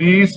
20,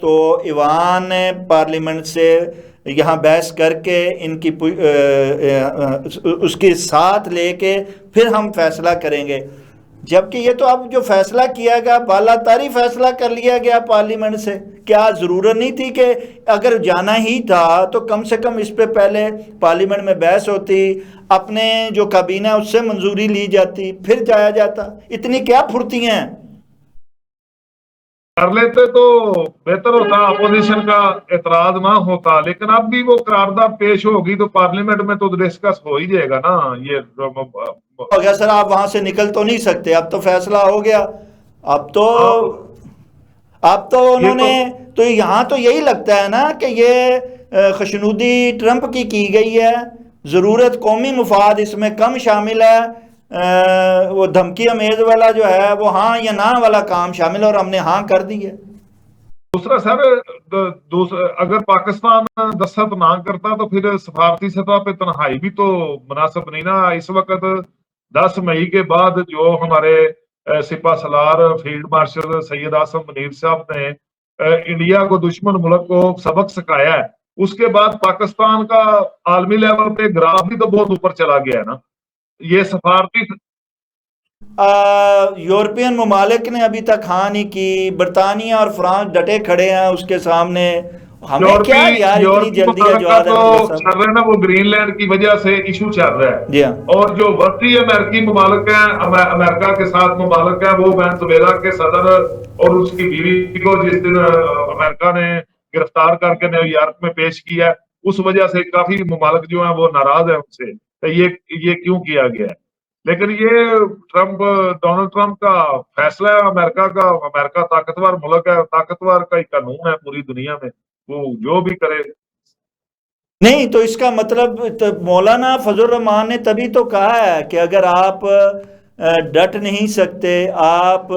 تو ایوان پارلیمنٹ سے یہاں بحث کر کے ان کی اس کے ساتھ لے کے پھر ہم فیصلہ کریں گے، جبکہ یہ تو اب جو فیصلہ کیا گیا بالاتاری فیصلہ کر لیا گیا پارلیمنٹ سے. کیا ضرورت نہیں تھی کہ اگر جانا ہی تھا تو کم سے کم اس پہ پہلے پارلیمنٹ میں بحث ہوتی، اپنے جو کابینہ اس سے منظوری لی جاتی، پھر جایا جاتا؟ اتنی کیا پھرتی ہیں؟ کر لیتے تو بہتر ہوتا، اپوزیشن کا اعتراض نہ ہوتا. لیکن اب بھی وہ قرارداد پیش ہوگی تو پارلیمنٹ میں تو ڈسکس ہو ہی جائے گا نا. یہ ہو گیا سر، آپ وہاں سے نکل تو نہیں سکتے، اب تو فیصلہ ہو گیا. اب تو انہوں نے تو یہاں تو یہی لگتا ہے نا کہ یہ خشنودی ٹرمپ کی گئی ہے، ضرورت قومی مفاد اس میں کم شامل ہے، وہ دھمکی امیز والا جو ہے وہ ہاں یا نہ والا کام شامل ہے، اور ہم نے ہاں کر دی ہے. دوسرا سر، اگر پاکستان دستخط نہ کرتا تو پھر سفارتی سطح پہ تنہائی بھی تو مناسب نہیں نا. اس وقت 10 مئی کے بعد جو ہمارے سپہ سالار فیلڈ مارشل سید اعظم منیر صاحب نے انڈیا کو، دشمن ملک کو سبق سکھایا ہے، اس کے بعد پاکستان کا عالمی لیول پہ گراف بھی تو بہت اوپر چلا گیا ہے نا. یہ سفارتی یورپین ممالک نے ابھی تک ہاں نہیں کی، برطانیہ اور فرانس ڈٹے کھڑے ہیں اس کے سامنے. ہمیں کیا یار اتنی جلدی ہے جو تو چل رہا ہے نا، وہ گرین لینڈ کی وجہ سے ایشو چل رہا ہے. جی ہاں. اور جو وسطی امریکی ممالک ہیں، امریکہ کے ساتھ ممالک ہیں، وہ وینزویلا کے صدر اور اس کی بیوی کو جس دن امریکہ نے گرفتار کر کے نیو یارک میں پیش کیا ہے، اس وجہ سے کافی ممالک جو ہیں وہ ناراض ہیں ان سے. یہ کیوں کیا گیا ہے؟ لیکن یہ ڈونلڈ ٹرمپ کا فیصلہ ہے. امریکہ طاقتور ملک ہے، طاقتور کا ہی قانون ہے پوری دنیا میں، وہ جو بھی کرے. نہیں تو اس کا مطلب مولانا فضل الرحمان نے تبھی تو کہا ہے کہ اگر آپ ڈٹ نہیں سکتے، آپ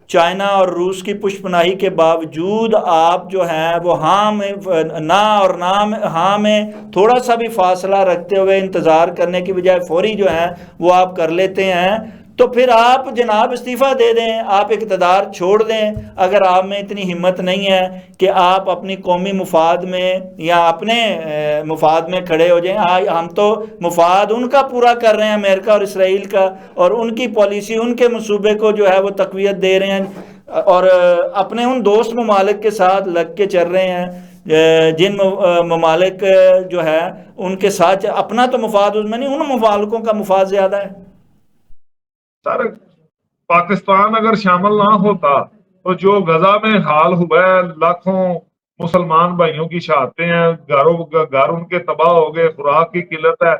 چائنا اور روس کی پشپناہی کے باوجود آپ جو ہیں وہ ہاں میں نہ اور ہاں میں تھوڑا سا بھی فاصلہ رکھتے ہوئے انتظار کرنے کی بجائے فوری جو ہیں وہ آپ کر لیتے ہیں، تو پھر آپ جناب استعفیٰ دے دیں، آپ اقتدار چھوڑ دیں. اگر آپ میں اتنی ہمت نہیں ہے کہ آپ اپنی قومی مفاد میں یا اپنے مفاد میں کھڑے ہو جائیں. ہم تو مفاد ان کا پورا کر رہے ہیں، امریکہ اور اسرائیل کا، اور ان کی پالیسی، ان کے منصوبے کو جو ہے وہ تقویت دے رہے ہیں، اور اپنے ان دوست ممالک کے ساتھ لگ کے چل رہے ہیں جن ممالک جو ہے ان کے ساتھ اپنا تو مفاد اس میں نہیں، ان ممالکوں کا مفاد زیادہ ہے. سر پاکستان اگر شامل نہ ہوتا تو جو غزہ میں حال ہوا ہے، لاکھوں مسلمان بھائیوں کی شہادتیں ہیں، گھر ان کے تباہ ہو گئے، خوراک کی قلت ہے،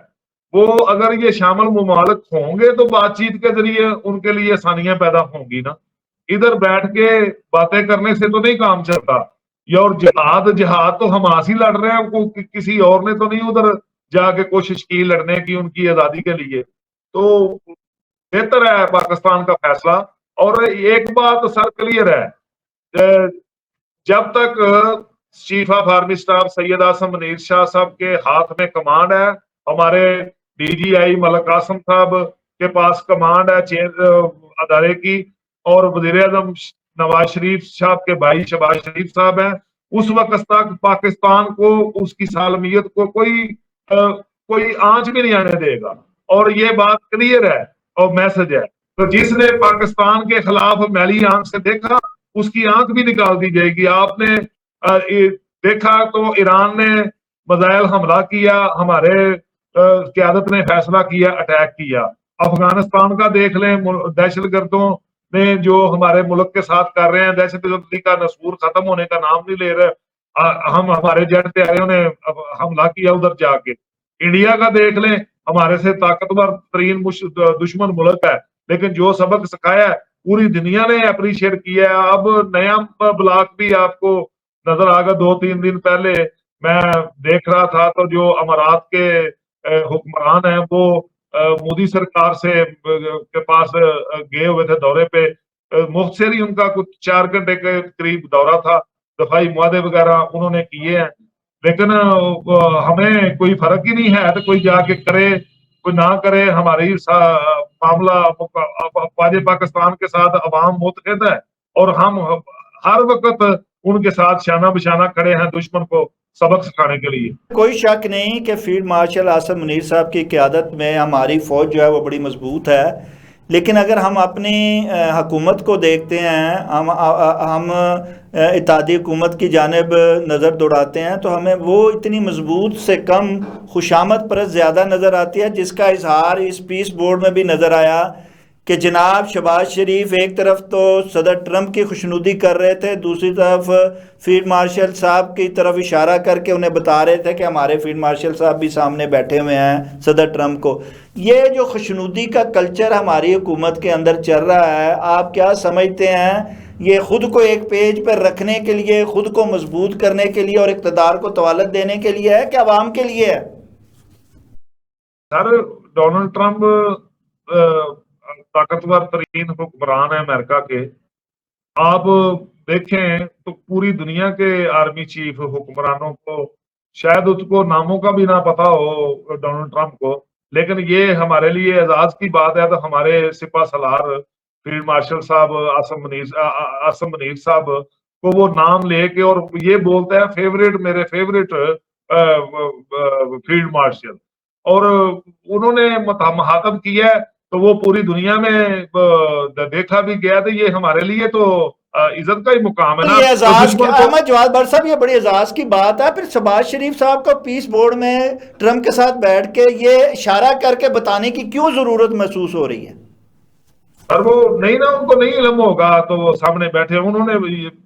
وہ اگر یہ شامل ممالک ہوں گے تو بات چیت کے ذریعے ان کے لیے آسانیاں پیدا ہوں گی نا. ادھر بیٹھ کے باتیں کرنے سے تو نہیں کام چلتا. اور جہاد تو ہم ہی لڑ رہے ہیں، کسی اور نے تو نہیں ادھر جا کے کوشش کی لڑنے کی ان کی آزادی کے لیے. تو بہتر ہے پاکستان کا فیصلہ. اور ایک بات سر کلیئر ہے، جب تک چیف آف آرمی اسٹاف سید اعظم منیر شاہ صاحب کے ہاتھ میں کمانڈ ہے، ہمارے ڈی جی آئی ملک قاسم صاحب کے پاس کمانڈ ہے ادارے کی، اور وزیر اعظم نواز شریف صاحب کے بھائی شہباز شریف صاحب ہیں، اس وقت تک پاکستان کو، اس کی سالمیت کو کوئی آنچ بھی نہیں آنے دے گا. اور یہ بات کلیئر ہے اور میسج ہے. تو جس نے پاکستان کے خلاف میلی آنکھ سے دیکھا اس کی آنکھ بھی نکال دی جائے گی. آپ نے دیکھا تو ایران نے میزائل حملہ کیا، ہمارے قیادت نے فیصلہ کیا اٹیک کیا. افغانستان کا دیکھ لیں، دہشت گردوں نے جو ہمارے ملک کے ساتھ کر رہے ہیں، دہشت گردی کا نسور ختم ہونے کا نام نہیں لے رہے. ہمارے جیٹ تیاریوں نے حملہ کیا ادھر جا کے. انڈیا کا دیکھ لیں، ہمارے سے طاقتور ترین دشمن ملک ہے، لیکن جو سبق سکھایا ہے پوری دنیا نے اپریشیٹ کیا ہے. اب نیا بلاک بھی آپ کو نظر آ گا. 2-3 دن پہلے میں دیکھ رہا تھا تو جو امارات کے حکمران ہیں وہ مودی سرکار کے پاس گئے ہوئے تھے دورے پہ. مختصر ہی ان کا کچھ 4 گھنٹے کے قریب دورہ تھا، دفاعی معاہدے وغیرہ انہوں نے کیے ہیں. لیکن ہمیں کوئی فرق ہی نہیں ہے، تو کوئی جا کے کرے کوئی نہ کرے. ہماری معاملہ پاکستان کے ساتھ عوام متحد ہے، اور ہر وقت ان کے ساتھ شانہ بشانہ کھڑے ہیں دشمن کو سبق سکھانے کے لیے۔ کوئی شک نہیں کہ فیلڈ مارشل عاصم منیر صاحب کی قیادت میں ہماری فوج جو ہے وہ بڑی مضبوط ہے، لیکن اگر ہم اپنی حکومت کو دیکھتے ہیں، ہم اتحادی حکومت کی جانب نظر دوڑاتے ہیں تو ہمیں وہ اتنی مضبوط سے کم خوشامد پرست زیادہ نظر آتی ہے، جس کا اظہار اس پیس بورڈ میں بھی نظر آیا کہ جناب شہباز شریف ایک طرف تو صدر ٹرمپ کی خوشنودی کر رہے تھے، دوسری طرف فیلڈ مارشل صاحب کی طرف اشارہ کر کے انہیں بتا رہے تھے کہ ہمارے فیلڈ مارشل صاحب بھی سامنے بیٹھے ہوئے ہیں صدر ٹرمپ کو۔ یہ جو خوشنودی کا کلچر ہماری حکومت کے اندر چل رہا ہے، آپ کیا سمجھتے ہیں یہ خود کو ایک پیج پر رکھنے کے لیے، خود کو مضبوط کرنے کے لیے اور اقتدار کو طوالت دینے کے لیے ہے کہ عوام کے لیے ہے؟ سر ڈونلڈ ٹرمپ طاقتور ترین حکمران ہے امریکہ کے۔ آپ دیکھیں تو پوری دنیا کے آرمی چیف حکمرانوں کو شاید اس کو ناموں کا بھی نہ پتا ہو ڈونلڈ ٹرمپ کو، لیکن یہ ہمارے لیے اعزاز کی بات ہے تو ہمارے سپہ سالار فیلڈ مارشل صاحب عاصم منیر صاحب کو وہ نام لے کے اور یہ بولتے ہیں فیوریٹ، میرے فیوریٹ فیلڈ مارشل، اور انہوں نے مخاطب کیا ہے تو وہ پوری دنیا میں دیکھا بھی گیا تو یہ ہمارے لیے تو عزت کا ہی مقام ہے نا۔ یہ اعزاز احمد جواد بر صاحب، یہ بڑی اعزاز کی بات ہے۔ پھر شہباز شریف صاحب کو پیس بورڈ میں ٹرمپ کے ساتھ بیٹھ کے یہ اشارہ کر کے بتانے کی کیوں ضرورت محسوس ہو رہی ہے؟ اور وہ نہیں نا، ان کو نہیں علم ہوگا تو وہ سامنے بیٹھے انہوں نے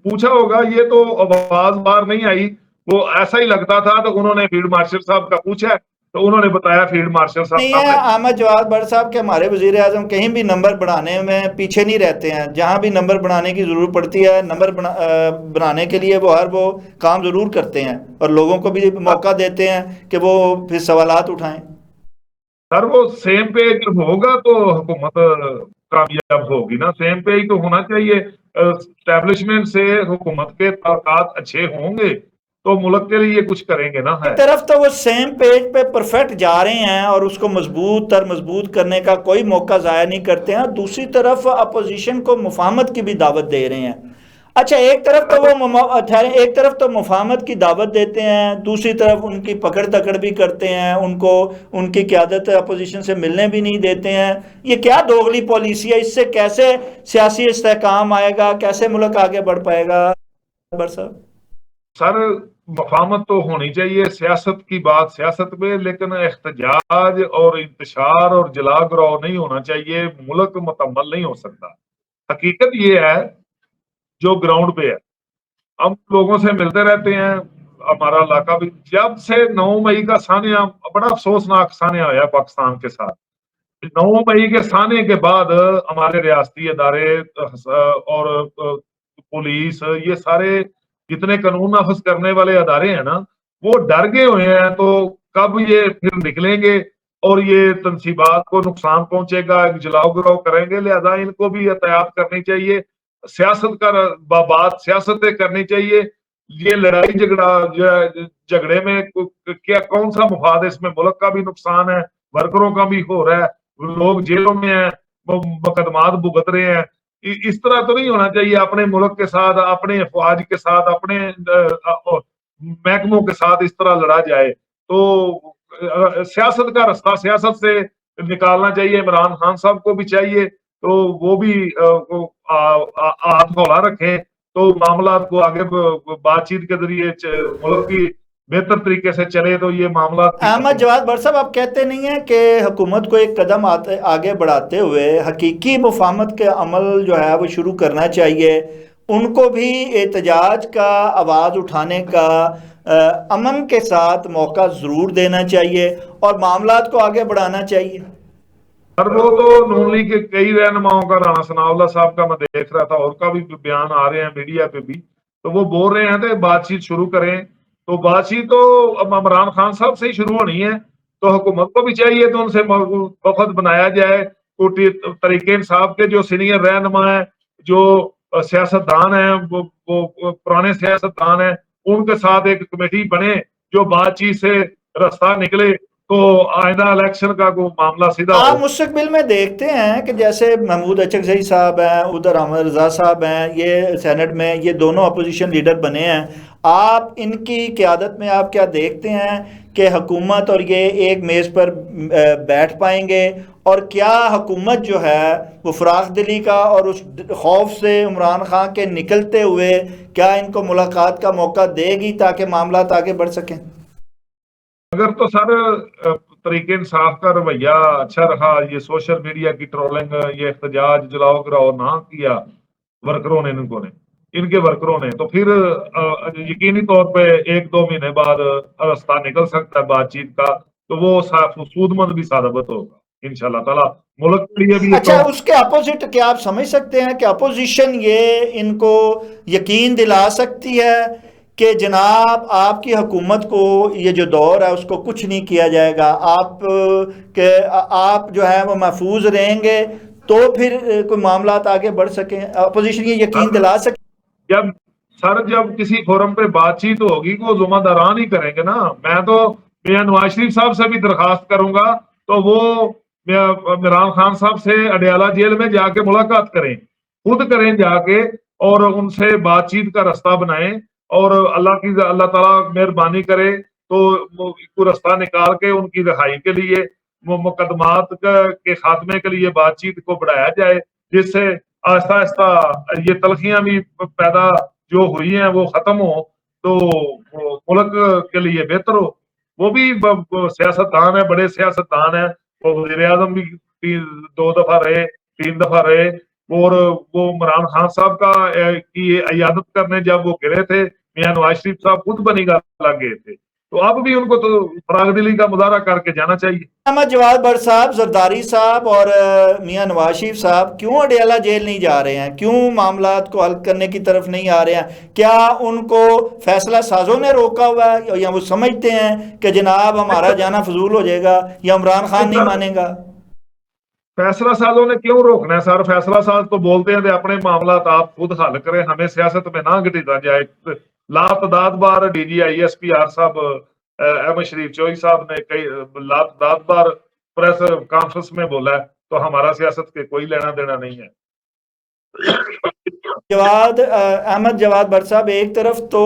پوچھا ہوگا، یہ تو آواز باہر نہیں آئی، وہ ایسا ہی لگتا تھا تو انہوں نے فیلڈ مارشل صاحب کا پوچھا تو انہوں نے بتایا فیلڈ مارشل صاحب نہیں ہے احمد جواد بر صاحب کہ ہمارے وزیر اعظم کہیں بھی نمبر بڑھانے میں پیچھے نہیں رہتے ہیں، جہاں بھی نمبر بڑھانے کی ضرورت پڑتی ہے نمبر بنانے کے لیے وہ کام ضرور کرتے ہیں اور لوگوں کو بھی موقع دیتے ہیں کہ وہ پھر سوالات اٹھائیں۔ سر وہ سیم پیج ہوگا تو حکومت کامیاب ہوگی نا، سیم پیج تو ہونا چاہیے، اسٹیبلشمنٹ سے حکومت کے تعلقات اچھے ہوں گے تو ملک کے لیے کچھ کریں گے نا۔ ایک طرف تو وہ سیم پیج پہ پرفیکٹ جا رہے ہیں اور اس کو مضبوط کرنے کا کوئی موقع ضائع نہیں کرتے ہیں، دوسری طرف اپوزیشن کو مفاہمت کی بھی دعوت دے رہے ہیں۔ اچھا ایک طرف تو مفاہمت کی دعوت دیتے ہیں، دوسری طرف ان کی پکڑ دکڑ بھی کرتے ہیں، ان کی قیادت اپوزیشن سے ملنے بھی نہیں دیتے ہیں۔ یہ کیا دوغلی پالیسی ہے؟ اس سے کیسے سیاسی استحکام آئے گا؟ کیسے ملک آگے بڑھ پائے گا بر صاحب؟ سر مفاہمت تو ہونی چاہیے، سیاست کی بات سیاست میں، لیکن احتجاج اور انتشار اور جلا گراؤ نہیں ہونا چاہیے، ملک مکمل نہیں ہو سکتا۔ حقیقت یہ ہے جو گراؤنڈ پہ ہے، ہم لوگوں سے ملتے رہتے ہیں، ہمارا علاقہ بھی جب سے 9 مئی کا سانحہ بڑا افسوسناک سانحہ آیا پاکستان کے ساتھ، 9 مئی کے سانحے کے بعد ہمارے ریاستی ادارے اور پولیس یہ سارے جتنے قانون نافذ کرنے والے ادارے ہیں نا وہ ڈر گئے ہوئے ہیں، تو کب یہ پھر نکلیں گے اور یہ تنصیبات کو نقصان پہنچے گا، جلاؤ گراؤ کریں گے، لہذا ان کو بھی احتیاط کرنی چاہیے، سیاست کا بات سیاستیں کرنی چاہیے۔ یہ لڑائی جھگڑے میں کیا کون سا مفاد ہے؟ اس میں ملک کا بھی نقصان ہے، ورکروں کا بھی ہو رہا ہے، لوگ جیلوں میں ہیں، مقدمات بھگت رہے ہیں۔ اس طرح تو نہیں ہونا چاہیے، اپنے ملک کے ساتھ، اپنے افواج کے ساتھ، اپنے محکموں کے ساتھ اس طرح لڑا جائے تو سیاست کا رستہ سیاست سے نکالنا چاہیے۔ عمران خان صاحب کو بھی چاہیے تو وہ بھی ہاتھ کھولا رکھیں تو معاملات کو آگے بات چیت کے ذریعے ملک کی بہتر طریقے سے چلے تو یہ معاملات۔ احمد جواد بر صاحب آپ کہتے نہیں ہیں کہ حکومت کو ایک قدم آگے بڑھاتے ہوئے حقیقی مفاہمت کے عمل جو ہے وہ شروع کرنا چاہیے، ان کو بھی احتجاج کا آواز اٹھانے کا امن کے ساتھ موقع ضرور دینا چاہیے اور معاملات کو آگے بڑھانا چاہیے؟ سر وہ تو نون لیگ کے کئی رہنماؤں کا، رانا ثناء اللہ صاحب کا میں دیکھ رہا تھا، اور کا بھی بیان آ رہے ہیں میڈیا پہ بھی، تو وہ بول رہے ہیں کہ بات چیت شروع کریں، تو بات چیت تو عمران خان صاحب سے ہی شروع ہونی ہے، تو حکومت کو بھی چاہیے تو ان سے وفد بنایا جائے، طریق انصاف کے جو سینئر رہنما ہیں، جو سیاستدان ہیں، وہ پرانے سیاستدان ہیں، ان کے ساتھ ایک کمیٹی بنے جو بات چیت سے رستہ نکلے تو آئندہ الیکشن کا کوئی معاملہ سیدھا آپ ہو. مستقبل میں دیکھتے ہیں کہ جیسے محمود اچکزئی صاحب ہیں، ادھر احمد رضا صاحب ہیں، یہ سینٹ میں یہ دونوں اپوزیشن لیڈر بنے ہیں، آپ ان کی قیادت میں آپ کیا دیکھتے ہیں کہ حکومت اور یہ ایک میز پر بیٹھ پائیں گے؟ اور کیا حکومت جو ہے وہ فراخ دلی کا اور اس خوف سے عمران خان کے نکلتے ہوئے کیا ان کو ملاقات کا موقع دے گی تاکہ معاملات آگے بڑھ سکیں؟ اگر تو سر طریق انصاف کا رویہ اچھا رہا، یہ سوشل میڈیا کی ٹرولنگ، یہ احتجاج جلاؤ گراؤ نہ کیا ورکروں نے، ان کے ورکروں نے، تو پھر یقینی طور پہ 1-2 مہینے بعد راستہ نکل سکتا ہے بات چیت کا، تو وہ سود مند بھی ثابت ہوگا انشاءاللہ تعالی. ملک کے لیے بھی یہ اچھا، اس کے اپوزٹ کیا آپ سمجھ سکتے ہیں کہ اپوزیشن یہ ان کو یقین دلا سکتی ہے کہ جناب آپ کی حکومت کو یہ جو دور ہے اس کو کچھ نہیں کیا جائے گا، آپ جو ہے وہ محفوظ رہیں گے تو پھر کوئی معاملات آگے بڑھ سکیں؟ اپوزیشن یہ یقین دلا سکتی؟ جب کسی فورم پہ بات چیت ہوگی وہ ذمہ داران ہی کریں گے نا. میں تو میاں نواز شریف صاحب سے بھی درخواست کروں گا تو وہ عمران خان صاحب سے اڈیالہ جیل میں جا کے ملاقات کریں، خود کریں جا کے، اور ان سے بات چیت کا راستہ بنائیں، اور اللہ تعالیٰ مہربانی کرے تو کوئی راستہ نکال کے ان کی رہائی کے لیے، مقدمات کے خاتمے کے لیے بات چیت کو بڑھایا جائے، جس سے آہستہ آہستہ یہ تلخیاں بھی پیدا جو ہوئی ہیں وہ ختم ہو، تو ملک کے لیے بہتر ہو. وہ بھی سیاستدان ہے، بڑے سیاستدان ہیں، وہ وزیر اعظم بھی 2 دفعہ رہے، 3 دفعہ رہے، اور وہ عمران خان صاحب کی عیادت کرنے جب وہ گرے تھے، میاں نواز شریف صاحب خود بنی گا لگ گئے تھے، تو اب بھی ان کو تو فراغ دلی کا مظاہرہ کر کے جانا چاہیے. احمد جواد بٹ صاحب، زرداری صاحب اور میاں نواز شریف صاحب کیوں اڈیالہ جیل نہیں جا رہے ہیں؟ کیوں معاملات کو حل کرنے کی طرف نہیں آ رہے ہیں؟ کیا ان کو فیصلہ سازوں نے روکا ہوا ہے، یا وہ سمجھتے ہیں کہ جناب ہمارا جانا فضول ہو جائے گا یا عمران خان نہیں مانے گا؟ فیصلہ سازوں نے کیوں روکنا ہے سر؟ فیصلہ ساز تو بولتے ہیں اپنے معاملات آپ خود حل کریں، ہمیں سیاست میں نہ گھٹیتا جائے. لاتعداد بار D G I S P R صاحب، احمد شریف چوئی صاحب نے کئی لاتعداد بار پریس کانفرنس میں بولا ہے، تو ہمارا سیاست کے کوئی لینا دینا نہیں ہے. احمد جواد بٹ صاحب، ایک طرف تو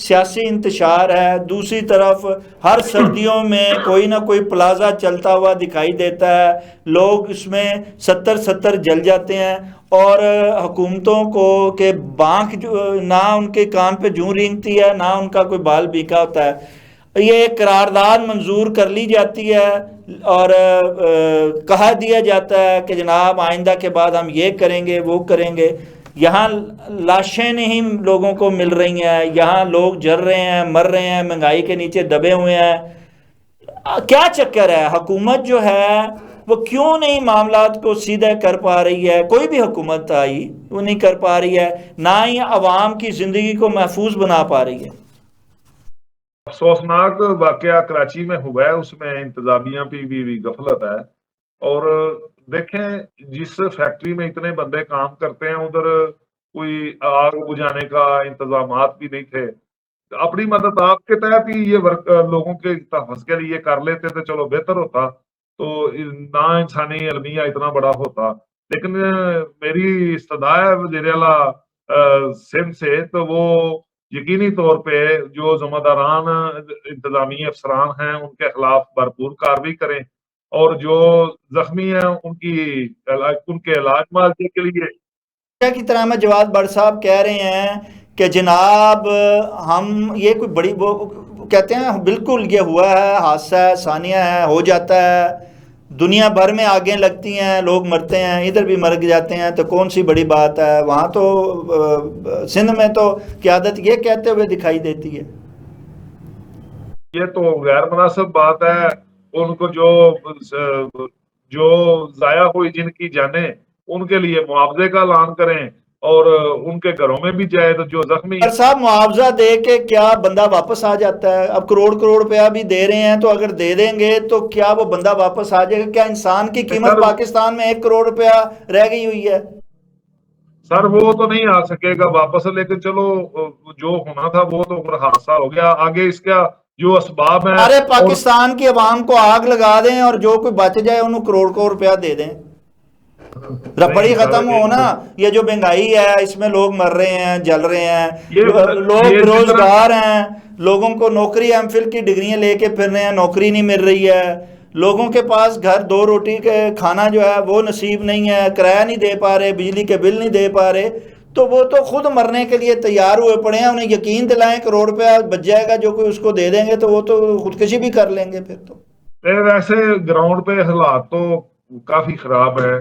سیاسی انتشار ہے، دوسری طرف ہر سردیوں میں کوئی نہ کوئی پلازا چلتا ہوا دکھائی دیتا ہے، لوگ اس میں 70 جل جاتے ہیں، اور حکومتوں کو کہ بانک نہ ان کے کان پہ جوں رینگتی ہے نہ ان کا کوئی بال بیکا ہوتا ہے. یہ قرارداد منظور کر لی جاتی ہے اور کہا دیا جاتا ہے کہ جناب آئندہ کے بعد ہم یہ کریں گے وہ کریں گے. یہاں لاشیں نہیں لوگوں کو مل رہی ہیں، یہاں لوگ جر رہے ہیں، مر رہے ہیں، مہنگائی کے نیچے دبے ہوئے ہیں. کیا چکر ہے؟ حکومت جو ہے وہ کیوں نہیں معاملات کو سیدھا کر پا رہی ہے؟ کوئی بھی حکومت آئی وہ نہیں کر پا رہی ہے، نہ ہی عوام کی زندگی کو محفوظ بنا پا رہی ہے. افسوسناک واقعہ کراچی میں ہوا ہے، اس میں انتظامیہ پہ بھی غفلت ہے. اور دیکھیں، جس فیکٹری میں اتنے بندے کام کرتے ہیں ادھر کوئی آگ بجھانے کا انتظامات بھی نہیں تھے. اپنی مدد آپ کے تحت ہی یہ لوگوں کے تحفظ کے لیے کر لیتے تو چلو بہتر ہوتا، تو نہ انسانی المیہ اتنا بڑا ہوتا. لیکن میری استدعا ہے وزیر اعلیٰ سندھ سے، تو وہ یقینی طور پہ جو ذمہ داران انتظامی افسران ہیں ان کے خلاف بھرپور کارروائی کریں، اور جو زخمی ہیں ان کے علاج معالجے کے لیے کی طرح میں جواد بٹ صاحب کہہ رہے ہیں کہ جناب ہم یہ کوئی بڑی وہ کہتے ہیں بالکل یہ ہوا ہے، حادثہ ہے، ثانیہ ہے، ہو جاتا ہے، دنیا بھر میں آگیں لگتی ہیں، لوگ مرتے ہیں، ادھر بھی مر جاتے ہیں، تو کون سی بڑی بات ہے؟ وہاں تو سندھ میں تو قیادت یہ کہتے ہوئے دکھائی دیتی ہے. یہ تو غیر مناسب بات ہے. ان کو جو ضائع ہوئی جن کی جانیں ان کے لیے معاوضے کا اعلان کریں، اور ان کے گھروں میں بھی جائے تو جو زخمی پر صاحب معاوضہ دے کے کیا بندہ واپس آ جاتا ہے؟ اب کروڑ روپیہ بھی دے رہے ہیں، تو اگر دے دیں گے تو کیا وہ بندہ واپس آ جائے گا؟ کیا انسان کی قیمت پاکستان میں 1 کروڑ روپیہ رہ گئی ہوئی ہے؟ سر وہ تو نہیں آ سکے گا واپس، لیکن چلو جو ہونا تھا وہ تو حادثہ ہو گیا. آگے اس کا جو اسباب ہیں سارے اور پاکستان کی عوام کو آگ لگا دیں اور جو کوئی بچ جائے انہوں کروڑ کروڑ روپیہ دے دیں، ربڑی نہیں سر ختم ہو نا. یہ جو مہنگائی ہے اس میں لوگ مر رہے ہیں، جل رہے ہیں، لوگ یہ بے جتنا روزگار ہیں، لوگوں کو نوکری ایم فل کی ڈگریاں لے کے پھر رہے ہیں، نوکری نہیں مل رہی ہے، لوگوں کے پاس گھر دو روٹی کے کھانا جو ہے وہ نصیب نہیں ہے، کرایہ نہیں دے پا رہے، بجلی کے بل نہیں دے پا رہے، تو وہ تو خود مرنے کے لیے تیار ہوئے پڑے ہیں. انہیں یقین دلائیں کروڑ روپیہ بچ جائے گا جو کوئی اس کو دے دیں گے تو وہ تو خودکشی بھی کر لیں گے پھر تو. ویسے گراؤنڈ پہ حالات تو کافی خراب ہے.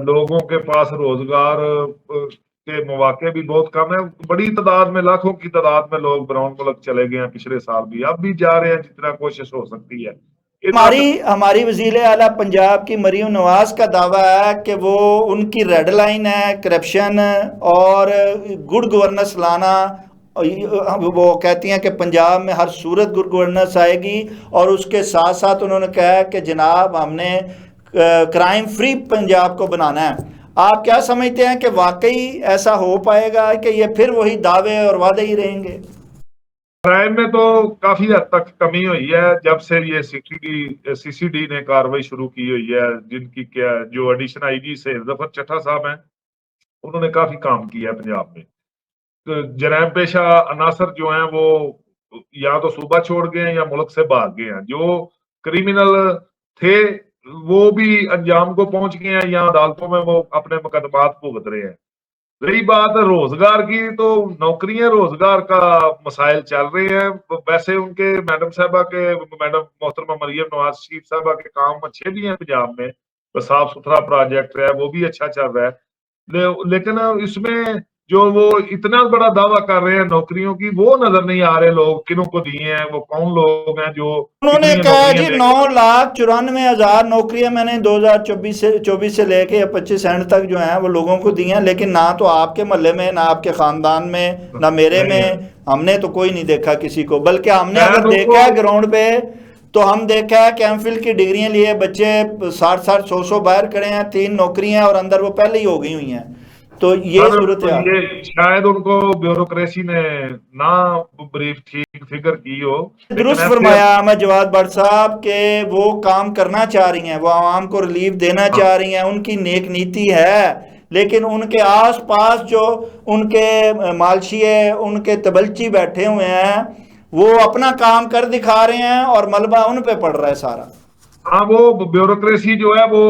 لوگوں کے پاس روزگار کے مواقع بھی بہت کم ہے. بڑی تعداد میں، لاکھوں کی تعداد میں لوگ براؤن ملک چلے گئے ہیں پچھلے سال بھی، اب بھی جا رہے ہیں جتنا کوشش ہو سکتی ہے. ہماری وزیر اعلیٰ پنجاب کی مریم نواز کا دعویٰ ہے کہ وہ ان کی ریڈ لائن ہے کرپشن اور گڈ گورننس لانا. وہ کہتی ہیں کہ پنجاب میں ہر صورت گڈ گورننس آئے گی، اور اس کے ساتھ ساتھ انہوں نے کہا کہ جناب ہم نے کرائم فری پنجاب کو بنانا ہے. آپ کیا سمجھتے ہیں کہ واقعی ایسا ہو پائے گا کہ یہ پھر وہی دعوے اور وعدے ہی رہیں گے؟ کرائم میں تو کافی حد تک کمی ہوئی ہے جب سے یہ سی سی ڈی نے کاروائی شروع کی ہوئی ہے. جن کی جو ایڈیشن آئی جی سے ظفر چٹھا صاحب ہیں، انہوں نے کافی کام کیا ہے پنجاب میں. جرائم پیشہ عناصر جو ہیں وہ یا تو صوبہ چھوڑ گئے ہیں یا ملک سے بھاگ گئے ہیں. جو کریمنل تھے وہ بھی انجام کو پہنچ گئے ہیں یا عدالتوں میں وہ اپنے مقدمات بھگت رہے ہیں. رہی بات روزگار کی، تو نوکریاں روزگار کا مسائل چل رہے ہیں. ویسے ان کے میڈم محترمہ مریم نواز شریف صاحبہ کے کام اچھے بھی ہیں پنجاب میں، صاف ستھرا پروجیکٹ ہے وہ بھی اچھا چل رہا ہے. لیکن اس میں جو وہ اتنا بڑا دعویٰ کر رہے ہیں نوکریوں کی، وہ نظر نہیں آ رہے لوگ کنوں کو دیے ہیں، وہ کون لوگ ہیں جو انہوں نے اتنی کہا نوکریاں جی دیں گے. 9,94,000 نوکریاں میں نے 2024 سے لے کے 25 اینڈ تک جو ہیں وہ لوگوں کو دی ہیں، لیکن نہ تو آپ کے محلے میں، نہ آپ کے خاندان میں، نہ میرے نہیں میں ہے. ہم نے تو کوئی نہیں دیکھا کسی کو. بلکہ ہم نے میں اگر تو دیکھا ہے گراؤنڈ پہ تو ہم دیکھا ہے کہ ایم فل کی ڈگریاں لیے بچے 60 100 باہر کھڑے ہیں، 3 نوکریاں اور اندر وہ پہلے ہی ہو گئی ہوئی ہیں. تو یہ صورت ہے. یہ شاید ان کو بیوروکریسی نے نہ بریف ٹھیک فکر کی ہو، لیکن درست ایسے فرمایا احمد جواد بٹ صاحب کہ وہ کام کرنا چاہ رہی ہیں، وہ عوام کو ریلیف دینا چاہ رہی ہیں، ان کی نیک نیتی ہے، لیکن ان کے آس پاس جو ان کے مالشیے، ان کے تبلچی بیٹھے ہوئے ہیں، وہ اپنا کام کر دکھا رہے ہیں اور ملبہ ان پہ پڑ رہا ہے سارا. ہاں، وہ بیوروکریسی جو ہے وہ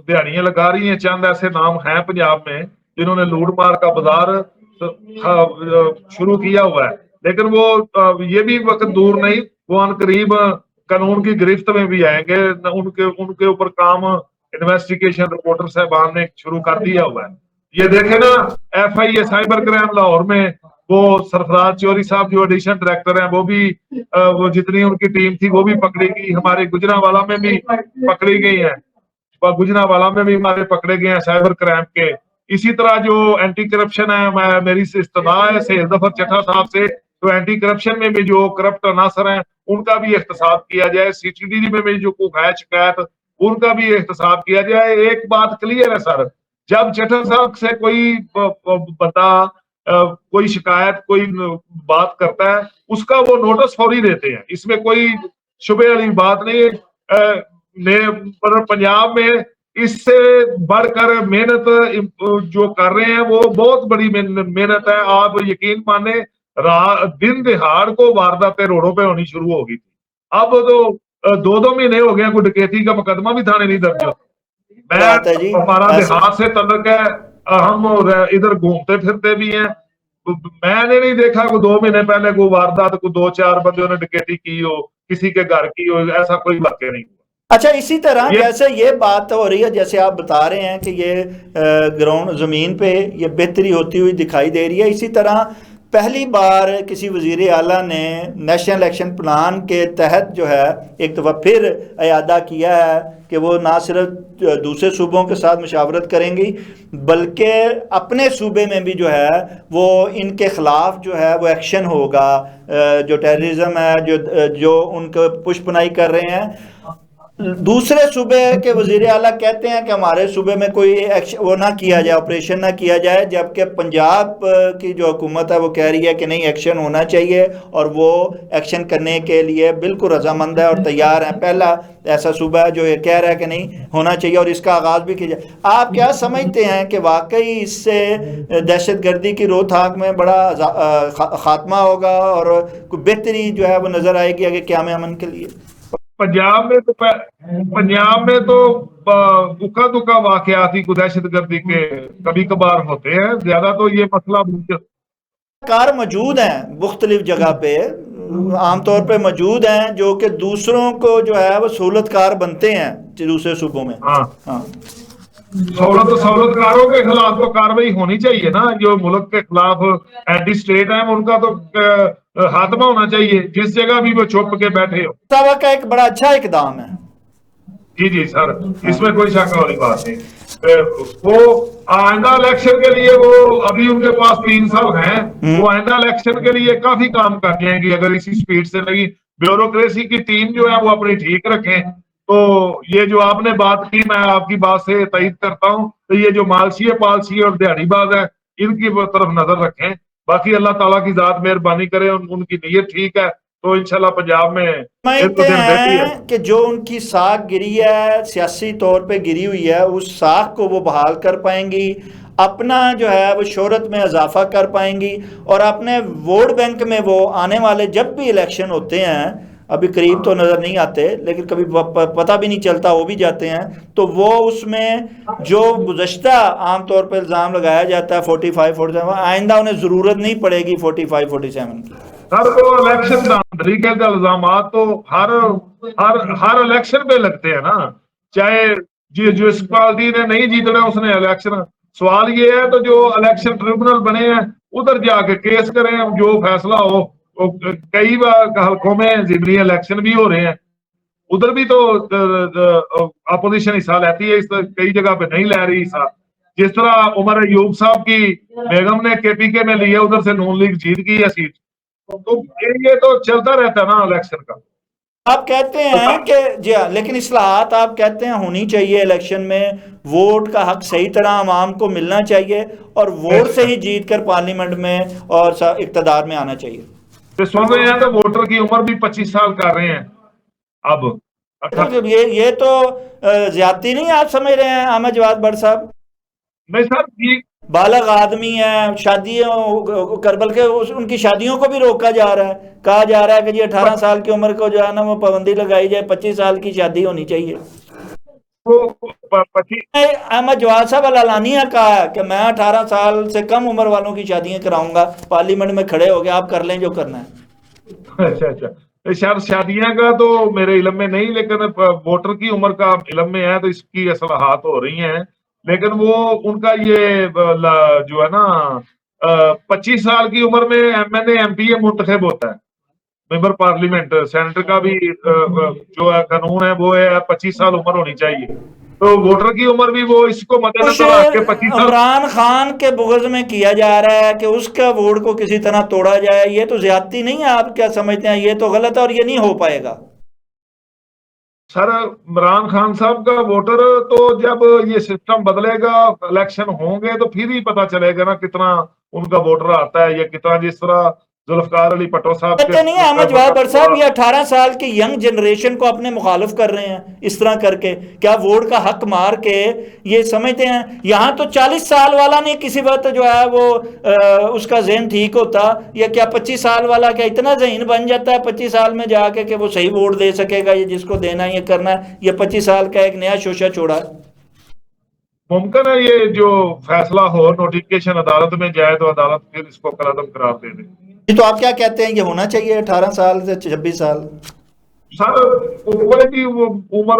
دہاڑیاں لگا رہی ہیں. چند ایسے نام ہیں پنجاب میں جنہوں نے لوٹ مار کا بازار شروع کیا ہوا ہے، لیکن وہ یہ بھی وقت دور نہیں، وہ ان قریب قانون کی گرفت میں بھی آئیں گے. ان کے اوپر کام انویسٹیگیشن رپورٹر صاحبان نے شروع کر دیا ہوا ہے. یہ دیکھیں نا، F I A cyber crime Lahore میں وہ سرفراز چوہدری صاحب جو ایڈیشن ڈائریکٹر ہیں، وہ بھی وہ جتنی ان کی ٹیم تھی وہ بھی پکڑی گئی. ہمارے گجرانوالہ میں بھی پکڑی گئی ہیں، گجرانوالہ میں بھی ہمارے پکڑے گئے ہیں سائبر کرائم کے. اسی طرح جو اینٹی کرپشن ہے، میری استدعا ہے سید ظفر چٹھا صاحب سے، تو اینٹی کرپشن میں بھی جو کرپٹ عناصر ہیں ان کا بھی احتساب کیا جائے. سی ٹی ڈی میں بھی جو کوئی ہے شکایت ان کا بھی احتساب کیا جائے. ایک بات کلیئر ہے سر، جب چٹھا صاحب سے کوئی بندہ کوئی شکایت، کوئی بات کرتا ہے، اس کا وہ نوٹس فوری دیتے ہیں، اس میں کوئی شبہ والی بات نہیں ہے. پنجاب میں اس سے بڑھ کر محنت جو کر رہے ہیں وہ بہت بڑی محنت ہے. آپ یقین مانے دن دہاڑ کو وارداتیں روڈوں پہ ہونی شروع ہو گئی تھی. اب تو 2 مہینے ہو گئے، کوئی ڈکیتی کا مقدمہ بھی تھانے نہیں درج ہوتا. بات ہے جی ہمارا ایسے. دیہات سے تعلق ہے، ہم ادھر گھومتے پھرتے بھی ہیں. میں نے نہیں دیکھا کہ 2 مہینے پہلے کوئی واردات کو 2-4 بندوں نے ڈکیتی کی ہو، کسی کے گھر کی ہو، ایسا کوئی واقعہ نہیں ہوا. اچھا، اسی طرح یہ جیسے یہ بات ہو رہی ہے، جیسے آپ بتا رہے ہیں کہ یہ گراؤنڈ زمین پہ یہ بہتری ہوتی ہوئی دکھائی دے رہی ہے، اسی طرح پہلی بار کسی وزیر اعلیٰ نے نیشنل ایکشن پلان کے تحت جو ہے ایک دفعہ پھر اعادہ کیا ہے کہ وہ نہ صرف دوسرے صوبوں کے ساتھ مشاورت کریں گی بلکہ اپنے صوبے میں بھی جو ہے وہ ان کے خلاف جو ہے وہ ایکشن ہوگا. جو ٹیررزم ہے، جو ان کو پش پنائی کر رہے ہیں. دوسرے صوبے کے وزیر اعلیٰ کہتے ہیں کہ ہمارے صوبے میں کوئی وہ نہ کیا جائے، آپریشن نہ کیا جائے، جبکہ پنجاب کی جو حکومت ہے وہ کہہ رہی ہے کہ نہیں، ایکشن ہونا چاہیے، اور وہ ایکشن کرنے کے لیے بالکل رضامند ہے اور تیار ہیں۔ پہلا ایسا صوبہ ہے جو یہ کہہ رہا ہے کہ نہیں ہونا چاہیے، اور اس کا آغاز بھی کیا جائے۔ آپ کیا سمجھتے ہیں کہ واقعی اس سے دہشت گردی کی روک تھام میں بڑا خاتمہ ہوگا اور کوئی بہتری جو ہے وہ نظر آئے گی آگے قیام امن کے لیے؟ پنجاب میں تو دکھا دکھا واقعات ہی دہشت گردی کے کبھی کبھار ہوتے ہیں، زیادہ تو یہ مسئلہ کار موجود ہیں مختلف جگہ پہ، عام طور پہ موجود ہیں، جو کہ دوسروں کو جو ہے وہ سہولت کار بنتے ہیں دوسرے صوبوں میں۔ ہاں، سہولت کاروں کے خلاف تو کاروائی ہونی چاہیے نا، جو ملک کے خلاف اینٹی اسٹیٹ ہیں ان کا تو خاتمہ ہونا چاہیے، جس جگہ بھی وہ چھپ کے بیٹھے ہو۔ کا ایک بڑا اچھا اقدام ہے۔ جی سر، اس میں کوئی شک والی بات نہیں۔ وہ آئندہ الیکشن کے لیے، وہ ابھی ان کے پاس 3 سال ہیں، وہ آئندہ الیکشن کے لیے کافی کام کر جائیں گی اگر اسی سپیڈ سے لگی۔ بیوروکریسی کی ٹیم جو ہے وہ اپنی ٹھیک رکھیں۔ تو یہ جو آپ نے بات کی، میں آپ کی بات سے تائید کرتا ہوں، تو یہ جو مالشی پالسی اور دیہڑی باز ہے، ان کی طرف نظر رکھیں۔ باقی اللہ تعالیٰ کی ذات مہربانی کرے، ان کی نیت ٹھیک ہے تو انشاءاللہ پنجاب میں سمجھتے ہیں کہ جو ان کی ساکھ گری ہے، سیاسی طور پہ گری ہوئی ہے، اس ساکھ کو وہ بحال کر پائیں گی، اپنا جو ہے وہ شہرت میں اضافہ کر پائیں گی، اور اپنے ووٹ بینک میں وہ آنے والے جب بھی الیکشن ہوتے ہیں، ابھی قریب تو نظر نہیں آتے لیکن کبھی پتہ بھی نہیں چلتا ہو بھی جاتے ہیں، تو وہ اس میں جو گزشتہ عام طور پہ الزام لگایا جاتا ہے 45-47، آئندہ انہیں ضرورت نہیں پڑے گی 45-47 کی۔ سر تو الیکشن دھاندلی کے الزامات تو ہر الیکشن پہ لگتے ہیں نا، چاہے جس پارٹی نے نہیں جیتنا اس نے الیکشن۔ سوال یہ ہے تو جو الیکشن ٹریبونل بنے ہیں ادھر جا کے کیس کریں، جو فیصلہ ہو۔ کئی حلقوں میں ضمنی الیکشن بھی ہو رہے ہیں، ادھر بھی تو اپوزیشن حصہ لیتی ہے، کئی جگہ پہ نہیں لے رہی حصہ۔ جس طرح عمر ایوب صاحب کی بیگم نے KPK میں لیا، ادھر سے نون لیگ جیت گئی ہے سیٹ۔ تو یہ تو چلتا رہتا ہے نا الیکشن کا۔ آپ کہتے ہیں کہ جی ہاں، لیکن اصلاحات آپ کہتے ہیں ہونی چاہیے الیکشن میں، ووٹ کا حق صحیح طرح عوام کو ملنا چاہیے، اور ووٹ سے ہی جیت کر پارلیمنٹ میں اور اقتدار میں آنا چاہیے۔ سن رہے ہیں تو ووٹر کی عمر بھی 25 سال کر رہے ہیں اب۔ یہ تو زیادتی نہیں آپ سمجھ رہے ہیں احمد جواد بٹ صاحب؟ نہیں سر، بالغ آدمی ہے، شادیوں کربل کے ان کی شادیوں کو بھی روکا جا رہا ہے، کہا جا رہا ہے کہ جی 18 سال کی عمر کو جو ہے نا وہ پابندی لگائی جائے، 25 سال کی شادی ہونی چاہیے۔ احمد جواد صاحب علانیہ کہا ہے کہ میں 18 سال سے کم عمر والوں کی شادیاں کراؤں گا، پارلیمنٹ میں کھڑے ہو گئے، آپ کر لیں جو کرنا ہے۔ اچھا، شادیاں کا تو میرے علم میں نہیں، لیکن ووٹر کی عمر کا علم میں ہے، تو اس کی اصلاحات ہو رہی ہیں، لیکن وہ ان کا یہ جو ہے نا 25 سال کی عمر میں MNA MPA منتخب ہوتا ہے، ممبر پارلیمنٹ سینیٹر کا بھی جو ہے قانون ہے وہ ہے 25 سال عمر ہونی چاہیے، تو ووٹر کی عمر بھی وہ اس کو مد نظر رکھ کے 25 سال۔ عمران خان کے بغض میں کیا جا رہا ہے کہ اس کا ووٹ کو کسی طرح توڑا جائے، یہ تو زیادتی نہیں ہے؟ آپ کیا سمجھتے ہیں؟ یہ تو غلط ہے اور یہ نہیں ہو پائے گا۔ سر عمران خان صاحب کا ووٹر تو جب یہ سسٹم بدلے گا، الیکشن ہوں گے تو پھر ہی پتا چلے گا نا کتنا ان کا ووٹر آتا ہے، یا کتنا جس طرح ذوالفقار علی بھٹو صاحب کہتے نہیں احمد جواد بٹ صاحب یہ 18 سال کی ینگ جنریشن کو اپنے مخالف کر رہے ہیں اس طرح کر کے، کیا ووٹ کا حق مار کے یہ سمجھتے ہیں؟ یہاں تو 40 سال والا نہیں کسی وقت جو ہے وہ اس کا ذہن ٹھیک ہوتا، یا کیا 25 سال والا کیا اتنا ذہن بن جاتا ہے 25 سال میں جا کے کہ وہ صحیح ووٹ دے سکے گا، یہ جس کو دینا ہے یہ کرنا ہے، یہ 25 سال کا ایک نیا شوشہ چھوڑا ہے؟ ممکن ہے یہ جو فیصلہ ہو نوٹیفکیشن عدالت میں جائے تو عدالت پھر اس کو قلعدم قرار دے دے۔ تو آپ کیا کہتے ہیں یہ ہونا چاہیے 18 سال سے 26 سال؟ سر کوئی بھی عمر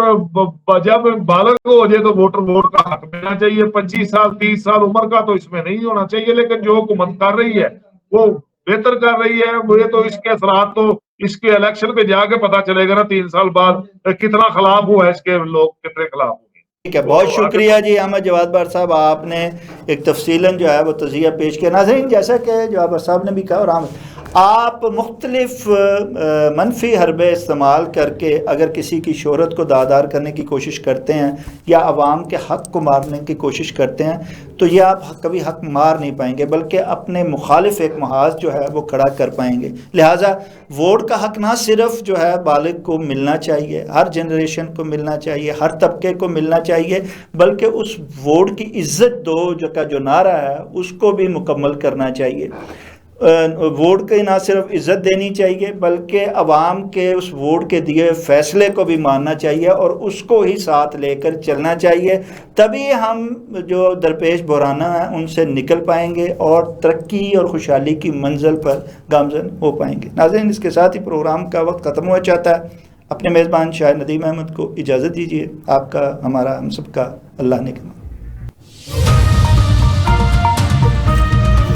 جب بالغ ہو جائے تو ووٹ کا حق ملنا چاہیے، 25 سال 30 سال عمر کا تو اس میں نہیں ہونا چاہیے، لیکن جو حکومت کر رہی ہے وہ بہتر کر رہی ہے، وہ تو اس کے اثرات تو اس کے الیکشن پہ جا کے پتا چلے گا نا 3 سال بعد کتنا خلاف ہوا ہے، اس کے لوگ کتنے خلاف ہوئے۔ ٹھیک ہے، بہت شکریہ جی احمد جواد بار صاحب، آپ نے ایک تفصیلاً جو ہے وہ تجزیہ پیش کیا۔ ناظرین، جیسا کہ جواد بار صاحب نے بھی کہا اور آپ مختلف منفی حربے استعمال کر کے اگر کسی کی شہرت کو داغدار کرنے کی کوشش کرتے ہیں یا عوام کے حق کو مارنے کی کوشش کرتے ہیں تو یہ آپ کبھی حق مار نہیں پائیں گے، بلکہ اپنے مخالف ایک محاذ جو ہے وہ کھڑا کر پائیں گے۔ لہٰذا ووٹ کا حق نہ صرف جو ہے بالغ کو ملنا چاہیے، ہر جنریشن کو ملنا چاہیے، ہر طبقے کو ملنا چاہیے، بلکہ اس ووٹ کی عزت دو جو نعرہ ہے اس کو بھی مکمل کرنا چاہیے۔ ووٹ کی نہ صرف عزت دینی چاہیے بلکہ عوام کے اس ووٹ کے دیے فیصلے کو بھی ماننا چاہیے اور اس کو ہی ساتھ لے کر چلنا چاہیے، تبھی ہم جو درپیش بحرانہ ہیں ان سے نکل پائیں گے اور ترقی اور خوشحالی کی منزل پر گامزن ہو پائیں گے۔ ناظرین، اس کے ساتھ ہی پروگرام کا وقت ختم ہوا چاہتا ہے۔ اپنے میزبان شاہ ندیم احمد کو اجازت دیجیے۔ آپ کا، ہمارا، ہم سب کا اللہ نے